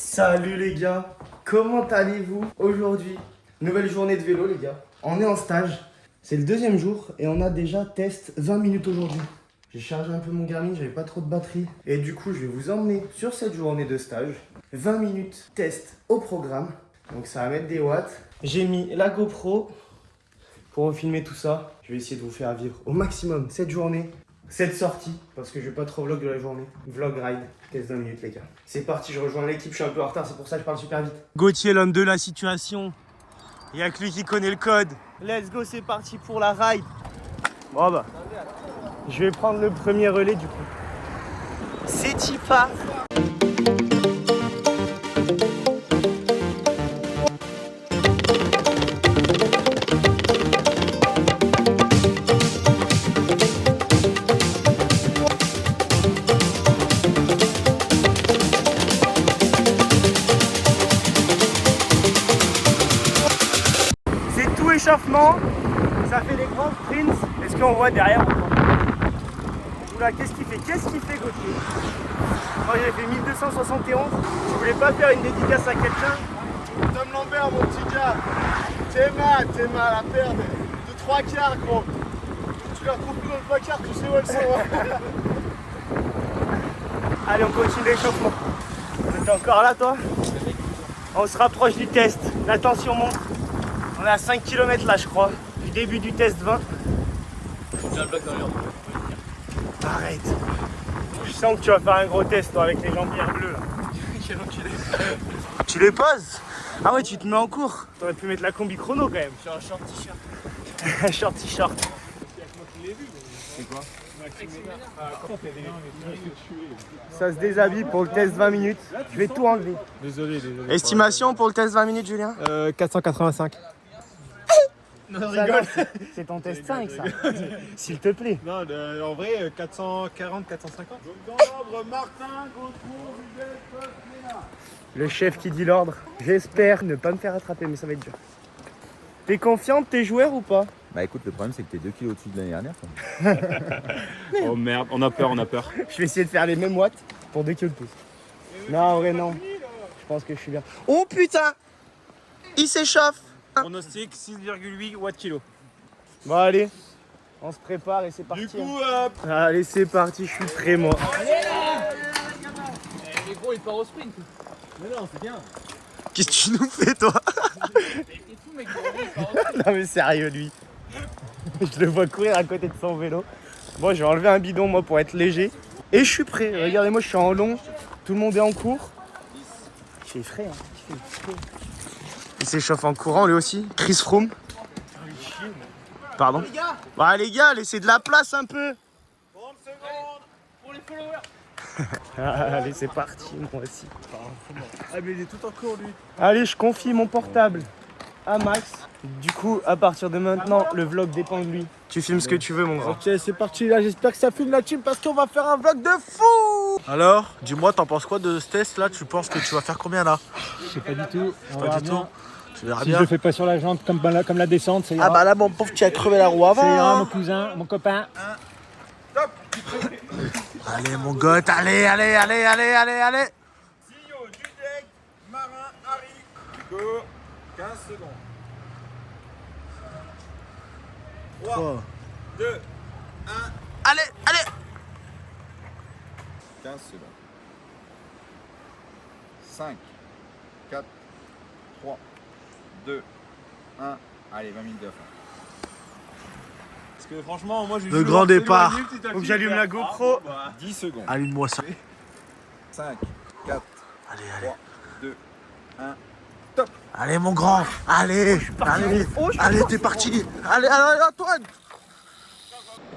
Salut les gars, comment allez-vous aujourd'hui? Nouvelle journée de vélo les gars. On est en stage, c'est le deuxième jour et on a déjà test 20 minutes aujourd'hui. J'ai chargé un peu mon Garmin, j'avais pas trop de batterie. Et du coup je vais vous emmener sur cette journée de stage. 20 minutes test au programme, donc ça va mettre des watts. J'ai mis la GoPro pour filmer tout ça. Je vais essayer de vous faire vivre au maximum cette journée. Cette sortie, parce que je vais pas trop vlog de la journée. Vlog ride, test 20 minutes les gars. C'est parti, je rejoins l'équipe, je suis un peu en retard, c'est pour ça que je parle super vite. Gauthier, l'homme de la situation. Il y a que lui qui connaît le code. Let's go, c'est parti pour la ride. Bon bah, je vais prendre le premier relais du coup. C'est Tipa. Échauffement, ça fait des grands sprints. Est-ce qu'on voit derrière ou pas? Oula, qu'est-ce qu'il fait Gauthier? Moi j'ai fait 1271. Je voulais pas faire une dédicace à quelqu'un. Tom Lambert, mon petit gars. T'es mal à perdre de 3 quarts, gros. Tu la retrouves plus dans le placard, tu sais où elles sont. Allez, on continue l'échauffement. T'es encore là, toi? On se rapproche du test. La tension monte. On est à 5 km là, je crois, du début du test 20. J'ai un bloc dans l'heure. Arrête. Je sens que tu vas faire un gros test, toi, avec les jambières bleues là. Quel enculé. Tu les poses? Ah ouais, tu te mets en cours. T'aurais pu mettre la combi chrono quand même. J'ai un short t-shirt. Un short t-shirt. C'est quoi? Ça se déshabille pour le test 20 minutes. Je vais tout enlever. Désolé. Estimation pour le test 20 minutes, Julien? 485. Non, Ça, rigole. non, c'est ton test 5 ça. S'il te plaît. Non, en vrai, 440, 450. D'ordre, Martin, Gautreau, Le chef qui dit l'ordre. J'espère ne pas me faire attraper, mais ça va être dur. T'es confiant de tes joueurs ou pas? Bah écoute, le problème c'est que t'es 2 kilos au-dessus de l'année dernière. Quoi. Oh merde, on a peur. Je vais essayer de faire les mêmes watts pour 2 kilos de plus. Non, en vrai, non. Je pense que je suis bien. Oh putain! Il s'échauffe! Pronostic 6,8 watts kilo. Bon, allez. On se prépare et c'est parti. Du coup, Allez, c'est parti, je suis prêt, moi. Mais gros, il part au sprint. mais non, c'est bien. Qu'est-ce que tu nous fais, toi? Mais t'es fou, mec, gros, il part au sprint. Non, mais sérieux, lui. Je le vois courir à côté de son vélo. Bon, je vais enlever un bidon, moi, pour être léger. Et je suis prêt. Regardez-moi, je suis en long. Tout le monde est en cours. Il fait frais, hein. Il fait frais. Il s'échauffe en courant, lui aussi. Chris Froome. Pardon? Bah, les gars, laissez de la place un peu. 30 secondes Pour les followers. Allez, c'est parti, moi aussi. Ah, mais il est tout en cours, lui. Allez, je confie mon portable à Max. Du coup, à partir de maintenant, le vlog dépend de lui. Tu filmes ce que tu veux, mon grand. Ok, c'est parti, là, j'espère que ça filme la team parce qu'on va faire un vlog de fou. Alors, dis-moi, t'en penses quoi de ce test là? Tu penses que tu vas faire combien là? Je sais pas du tout. On Pas verra du bien. tout. Tu verras Si bien. je le fais pas sur la jambe comme la descente, ça ira. Ah bah là, mon pauvre, tu as crevé la roue Ça ira, avant. mon Hein. cousin, mon copain. Allez, mon goth, allez. Sillot, Dudek, Marin, Harry. Go. 15 secondes. 3, 2, 1. Allez. 15 secondes. 5, 4, 3, 2, 1. Allez, 20 minutes de fin. Parce que franchement, moi j'ai Le grand départ. Faut que j'allume la GoPro. 10 secondes. Allume-moi ça. 5, 4, Allez. 3, 2, 1. Allez, mon grand. Allez, t'es parti. Allez, Antoine.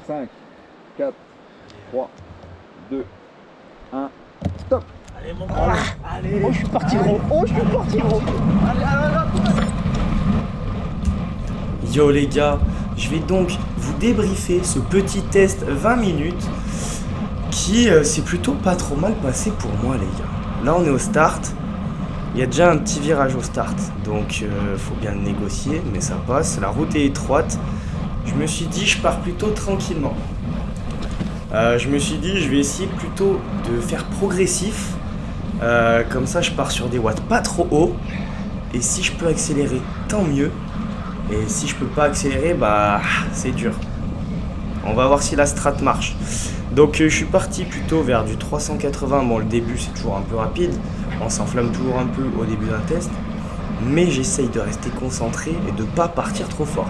5, 4, 3, 2, 1. Allez, mon grand. Allez. Oh, je suis parti gros. Yo les gars, je vais donc vous débriefer ce petit test 20 minutes qui s'est plutôt pas trop mal passé pour moi les gars. Là on est au start, il y a déjà un petit virage au start, donc faut bien le négocier, mais ça passe, la route est étroite. Je me suis dit je pars plutôt tranquillement. Je me suis dit je vais essayer plutôt de faire progressif Comme ça, je pars sur des watts pas trop hauts. Et si je peux accélérer, tant mieux. Et si je peux pas accélérer, bah c'est dur. On va voir si la strat marche. Donc je suis parti plutôt vers du 380. Bon, le début c'est toujours un peu rapide. On s'enflamme toujours un peu au début d'un test. Mais j'essaye de rester concentré et de pas partir trop fort.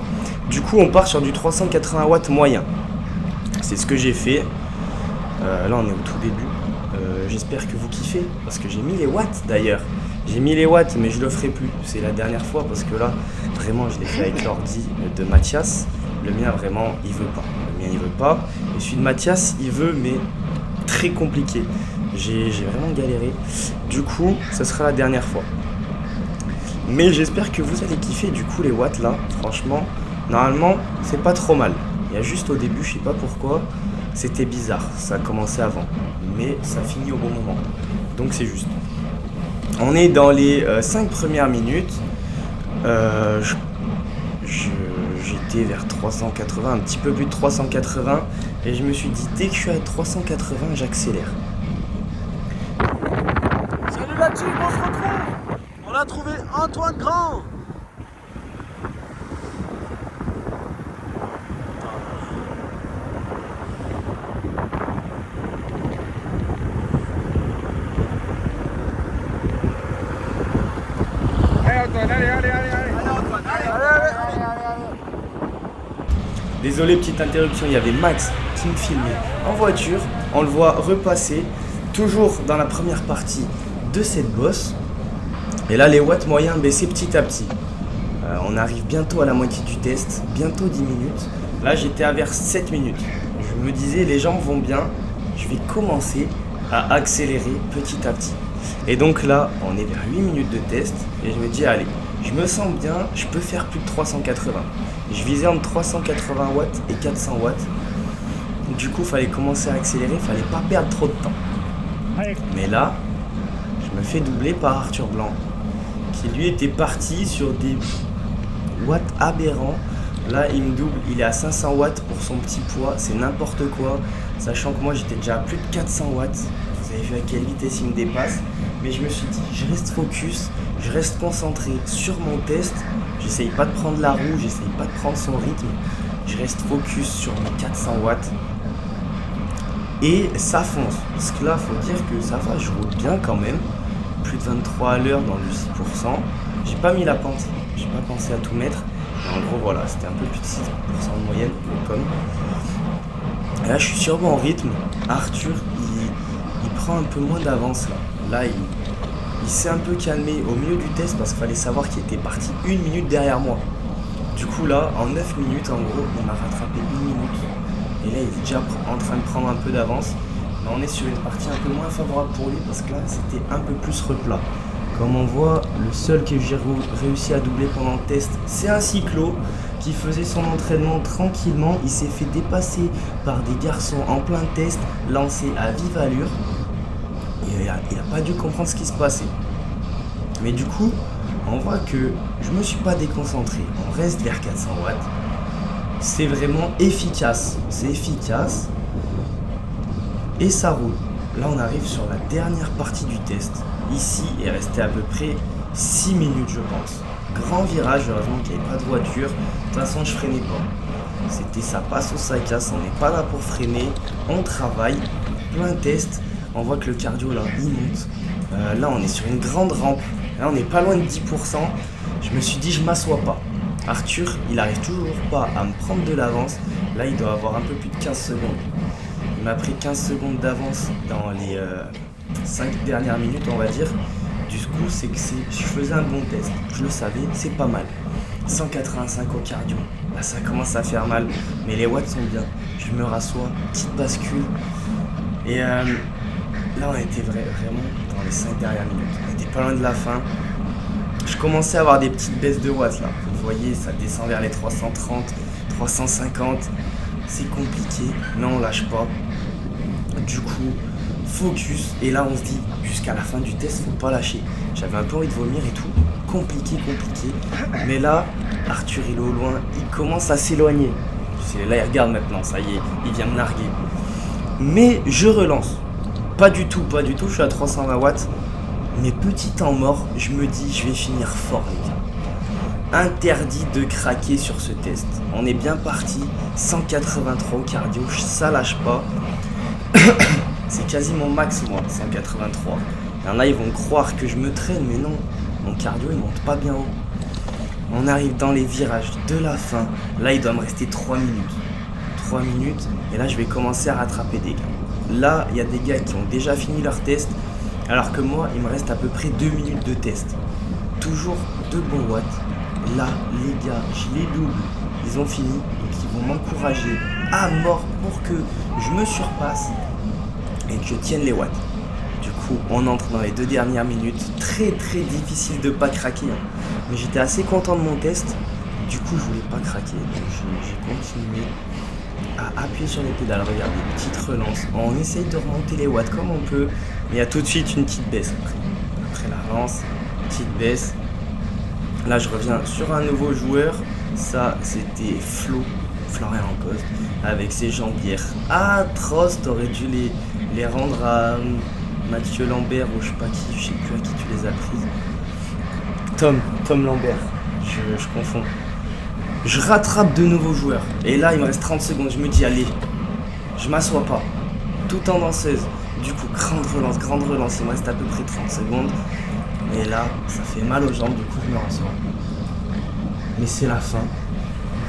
Du coup, on part sur du 380 watts moyen. C'est ce que j'ai fait. Là, on est au tout début. J'espère que vous kiffez. Parce que j'ai mis les watts d'ailleurs. J'ai mis les watts, mais je le ferai plus. C'est la dernière fois parce que là, vraiment, je l'ai fait avec l'ordi de Mathias. Le mien, vraiment, il veut pas. Le mien, il veut pas. Et celui de Mathias, il veut, mais très compliqué. J'ai vraiment galéré. Du coup, ce sera la dernière fois. Mais j'espère que vous allez kiffer. Du coup, les watts là, franchement, normalement, c'est pas trop mal. Il y a juste au début, je sais pas pourquoi, c'était bizarre. Ça a commencé avant, mais ça finit au bon moment. Donc c'est juste. On est dans les 5 premières minutes. J'étais vers 380, un petit peu plus de 380. Et je me suis dit, dès que je suis à 380, j'accélère. Salut la team, on se retrouve. On a trouvé Antoine Grand. Désolé, petite interruption, il y avait Max qui me filmait en voiture. On le voit repasser, toujours dans la première partie de cette bosse. Et là, les watts moyens baissaient petit à petit. On arrive bientôt à la moitié du test, bientôt 10 minutes. Là, j'étais à vers 7 minutes. Je me disais, les jambes vont bien, je vais commencer à accélérer petit à petit. Et donc là, on est vers 8 minutes de test et je me dis, allez, je me sens bien, je peux faire plus de 380. Je visais entre 380 watts et 400 watts. Du coup, il fallait commencer à accélérer, il fallait pas perdre trop de temps. Mais là, je me fais doubler par Arthur Blanc, qui lui était parti sur des watts aberrants. Là, il me double, il est à 500 watts pour son petit poids, c'est n'importe quoi. Sachant que moi, j'étais déjà à plus de 400 watts. Vous avez vu à quelle vitesse il me dépasse. Mais je me suis dit, je reste focus, je reste concentré sur mon test. J'essaye pas de prendre la roue, j'essaye pas de prendre son rythme. Je reste focus sur mes 400 watts. Et ça fonce. Parce que là, faut dire que ça va, je roule bien quand même. Plus de 23 à l'heure dans le 6%. J'ai pas mis la pente, j'ai pas pensé à tout mettre. Mais en gros, voilà, c'était un peu plus de 6% de moyenne, comme. Et là, je suis sur bon rythme. Arthur, il prend un peu moins d'avance là. Là, il s'est un peu calmé au milieu du test parce qu'il fallait savoir qu'il était parti 1 minute derrière moi. Du coup, là, en 9 minutes, en gros, il m'a rattrapé 1 minute. Et là, il est déjà en train de prendre un peu d'avance. Mais on est sur une partie un peu moins favorable pour lui parce que là, c'était un peu plus replat. Comme on voit, le seul que j'ai réussi à doubler pendant le test, c'est un cyclo qui faisait son entraînement tranquillement. Il s'est fait dépasser par des garçons en plein test, lancés à vive allure. Il n'a pas dû comprendre ce qui se passait. Mais du coup, on voit que je me suis pas déconcentré. On reste vers 400 watts. C'est vraiment efficace. C'est efficace. Et ça roule. Là, on arrive sur la dernière partie du test. Ici, il est resté à peu près 6 minutes, je pense. Grand virage, heureusement qu'il n'y avait pas de voiture. De toute façon, je freinais pas. C'était ça passe ou ça casse. On n'est pas là pour freiner. On travaille. Plein de tests. On voit que le cardio, là, il monte. Là, on est sur une grande rampe. Là, on n'est pas loin de 10%. Je me suis dit, je m'assois pas. Arthur, il arrive toujours pas à me prendre de l'avance. Là, il doit avoir un peu plus de 15 secondes. Il m'a pris 15 secondes d'avance dans les 5 dernières minutes, on va dire. Du coup, c'est que je faisais un bon test. Je le savais, c'est pas mal. 185 au cardio. Là, ça commence à faire mal. Mais les watts sont bien. Je me rassois, petite bascule. Et là, on était vraiment dans les 5 dernières minutes. On était pas loin de la fin. Je commençais à avoir des petites baisses de watts là. Vous voyez, ça descend vers les 330, 350. C'est compliqué, mais on lâche pas. Du coup, focus. Et là, on se dit, jusqu'à la fin du test, faut pas lâcher. J'avais un peu envie de vomir et tout. Compliqué. Mais là, Arthur, il est au loin. Il commence à s'éloigner. Là, il regarde maintenant. Ça y est, il vient me narguer. Mais je relance. Pas du tout. Je suis à 320 watts. mes petits temps morts, je me dis je vais finir fort les gars. Interdit de craquer sur ce test. On est bien parti, 183 au cardio, ça lâche pas. C'est quasi mon max moi, 183. Il y en a, ils vont croire que je me traîne, mais non, mon cardio il monte pas bien haut. On arrive dans les virages de la fin. Là, il doit me rester 3 minutes. 3 minutes, et là, je vais commencer à rattraper des gars. Là, il y a des gars qui ont déjà fini leur test, alors que moi, il me reste à peu près 2 minutes de test. Toujours 2 bons watts. Là, les gars, je les double. Ils ont fini, donc ils vont m'encourager à mort pour que je me surpasse et que je tienne les watts. Du coup, on entre dans les 2 dernières minutes. Très très difficile de pas craquer, hein. Mais j'étais assez content de mon test. Du coup, je voulais pas craquer. Donc j'ai continué à appuyer sur les pédales. Regardez, petite relance. On essaye de remonter les watts comme on peut. Mais il y a tout de suite une petite baisse après la relance. Petite baisse. Là, je reviens sur un nouveau joueur. Ça, c'était Florian Post, avec ses jambières atroces. T'aurais dû les rendre à Mathieu Lambert ou je sais pas qui, je sais plus à qui tu les as prises. Tom Lambert, je confonds. Je rattrape de nouveaux joueurs. Et là, il me reste 30 secondes. Je me dis, allez, je m'assois pas. Tout en danseuse. Du coup, grande relance. Il me reste à peu près 30 secondes. Et là, ça fait mal aux jambes. Du coup, je me rassois. Mais c'est la fin.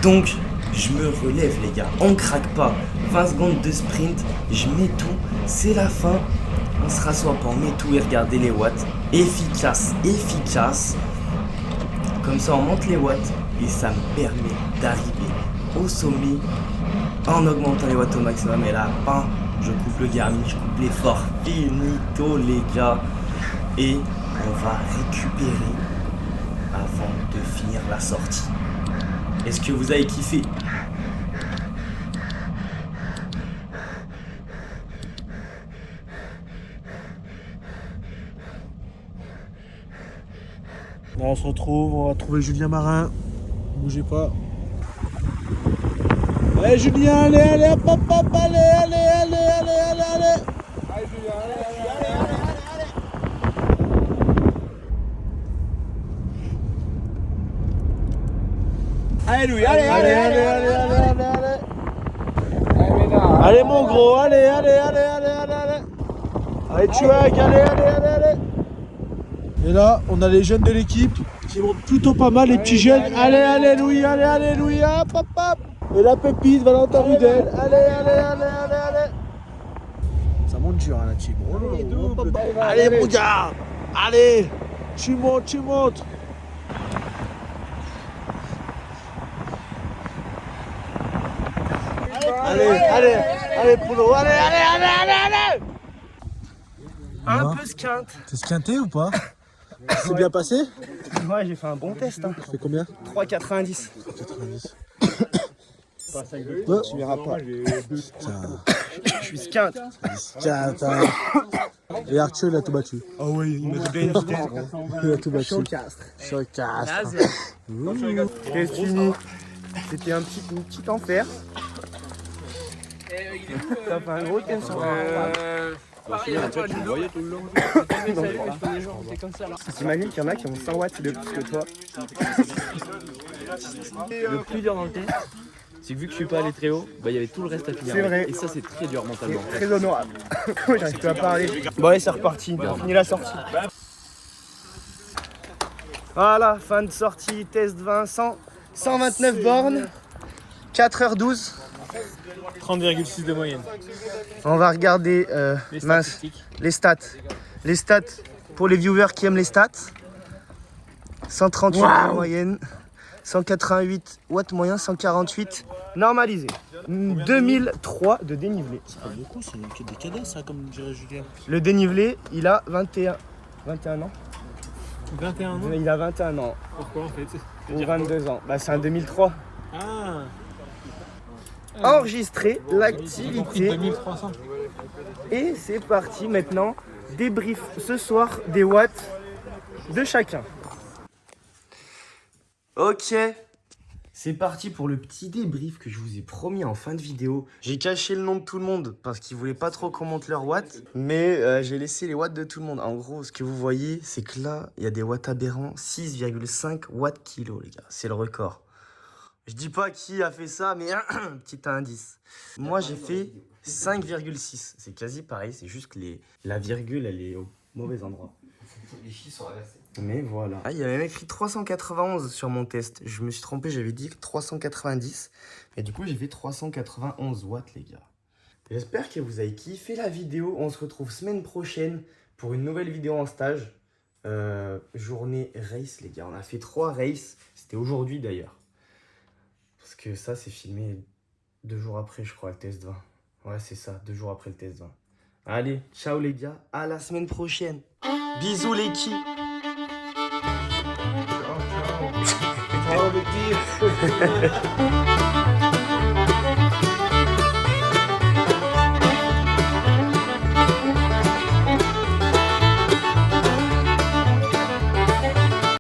Donc, je me relève, les gars. On craque pas. 20 secondes de sprint. Je mets tout. C'est la fin. On se rassoit pas. On met tout et regardez les watts. Efficace. Comme ça, on monte les watts. Et ça me permet d'arriver au sommet en augmentant les watts au maximum. Et là, bam, je coupe le Garmin, je coupe l'effort. Finito, les gars. Et on va récupérer avant de finir la sortie. Est-ce que vous avez kiffé? Là, on se retrouve, on va trouver Julien Marin. Bougez pas. Allez Julien, allez, hop, allez. Allez Julien, allez Louis, allez. Allez mon gros, allez. Allez Tuac, allez. Et là, on a les jeunes de l'équipe qui montent plutôt pas mal, les petits jeunes. Allez Louis, hop. Et la pépite, Valentin Rudel. Allez. Ça monte dur, hein, la team. Allez mon gars, allez. Tu montes. Allez, Polo, allez. Un peu skint. T'es squinté ou pas? C'est bien passé? Ouais, j'ai fait un bon test. Hein. Tu fais combien? 3,90. 90. Tu verras pas. Je suis skint. Et Arthur, il a tout battu. Ah oui, il m'a donné une vitesse. Il a tout battu. Showcastre. Test fini. C'était une petite enfer. Ça fait un gros test sur T'imagines qu'il y en a qui ont 100 watts de plus que toi. Le plus dur dans le test, c'est que vu que je suis pas allé très haut, bah il y avait tout le reste à finir. C'est vrai. Et ça c'est très dur mentalement. Très honorable. J'arrive plus à parler. Bon allez, c'est reparti. On finit la sortie. Voilà, fin de sortie, test 20, 129 bornes, 4h12. 30,6 de moyenne. On va regarder les stats. Les stats pour les viewers qui aiment les stats. 138 de moyenne, 188 watts moyen, 148 normalisé. 2003 de dénivelé. C'est pas beaucoup, c'est des cadets ça, comme dirait Julien. Le dénivelé, il a 21 ans. 21 ans. Il a 21 ans. Pourquoi en fait? Ou 22 ans. Bah c'est un 2003. Ah. Enregistrer l'activité. 2300. Et c'est parti maintenant. Débrief ce soir des watts de chacun. Ok. C'est parti pour le petit débrief que je vous ai promis en fin de vidéo. J'ai caché le nom de tout le monde parce qu'ils voulaient pas trop qu'on monte leurs watts. Mais j'ai laissé les watts de tout le monde. En gros, ce que vous voyez, c'est que là, il y a des watts aberrants. 6,5 watts kilo, les gars. C'est le record. Je dis pas qui a fait ça, mais petit indice. Moi, j'ai fait 5,6. C'est quasi pareil, c'est juste que la virgule, elle est au mauvais endroit. Les chiffres sont inversés. Mais voilà. Ah, il y avait même écrit 391 sur mon test. Je me suis trompé, j'avais dit 390. Et du coup, j'ai fait 391 watts, les gars. J'espère que vous avez kiffé la vidéo. On se retrouve semaine prochaine pour une nouvelle vidéo en stage. Journée race, les gars. On a fait 3 races. C'était aujourd'hui, d'ailleurs. Parce que ça, c'est filmé 2 jours après, je crois, le test 20. Ouais, c'est ça, 2 jours après le test 20. Allez, ciao, les gars. À la semaine prochaine. Bisous, l'équipe. Oh, le tir.